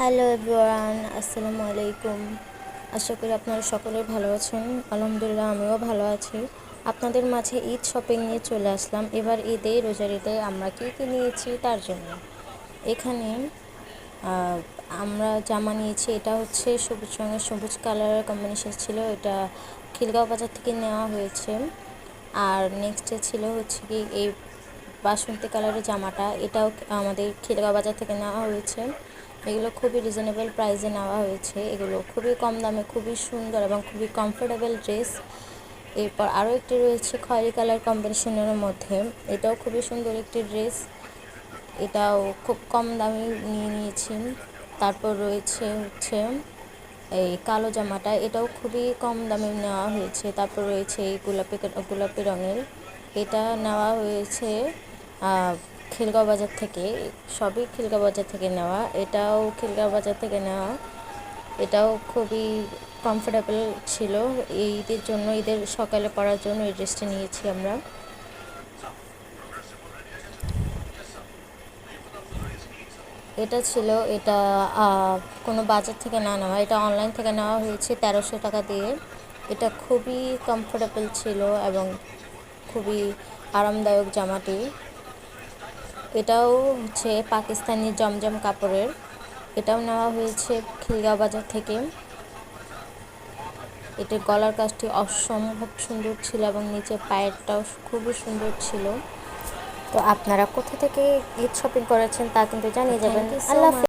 Hello everyone, আসসালামু আলাইকুম। আশা করি আপনারা সকলে ভালো আছেন। আলহামদুলিল্লাহ, আমিও ভালো আছি। আপনাদের মাঝে ঈদ শপিং নিয়ে চলে আসলাম। এবার ঈদে, রোজার ঈদে আমরা কী কী নিয়েছি তার জন্য। এখানে আহ, আমরা জামা নিয়েছি। এটা হচ্ছে সবুজ রঙের, সবুজ কালারের কম্বিনেশন ছিল। এটা খিলগাঁও বাজার থেকে নেওয়া হয়েছে। আর নেক্সটে ছিল হচ্ছে কি এই বাসন্তী কালারের জামাটা, এটাও আমাদের খিলগাঁও বাজার থেকে নেওয়া হয়েছে। এগুলো খুবই রিজনেবল প্রাইসে নেওয়া হয়েছে। এগুলো খুবই কম দামে, খুবই সুন্দর এবং খুবই কমফোর্টেবল ড্রেস। এরপর আরও একটি রয়েছে খয়েরি কালার কম্বিনেশনের মধ্যে। এটাও খুবই সুন্দর একটি ড্রেস। এটাও খুব কম দামে নিয়েছি। তারপর রয়েছে হচ্ছে এই কালো জামাটা, এটাও খুবই কম দামে নেওয়া হয়েছে। তারপর রয়েছে এই গোলাপি রঙের, এটা নেওয়া হয়েছে খিলগাঁও বাজার থেকে। সবই খিলগাঁও বাজার থেকে নেওয়া, এটাও খিলগাঁও বাজার থেকে নেওয়া। এটাও খুবই কমফোর্টেবল ছিল। এই ঈদের জন্য, ঈদের সকালে পরার জন্য এই ড্রেসটি নিয়েছি আমরা। এটা কোনো বাজার থেকে না নেওয়া, এটা অনলাইন থেকে নেওয়া হয়েছে 1300 টাকা দিয়ে। এটা খুবই কমফোর্টেবল ছিল এবং খুবই আরামদায়ক জামাটি। এটাও হচ্ছে পাকিস্তানি জমজম কাপড়ের। এটাও নেওয়া হয়েছে খিলগাঁও বাজার থেকে। এটার গলার কাজটি অসম্ভব সুন্দর ছিল এবং নিচে পায়েরটাও খুবই সুন্দর ছিল। তো আপনারা কোথা থেকে ঈদ শপিং করেছেন তা কিন্তু জানিয়ে যাবেন। আল্লাহ হাফেজ।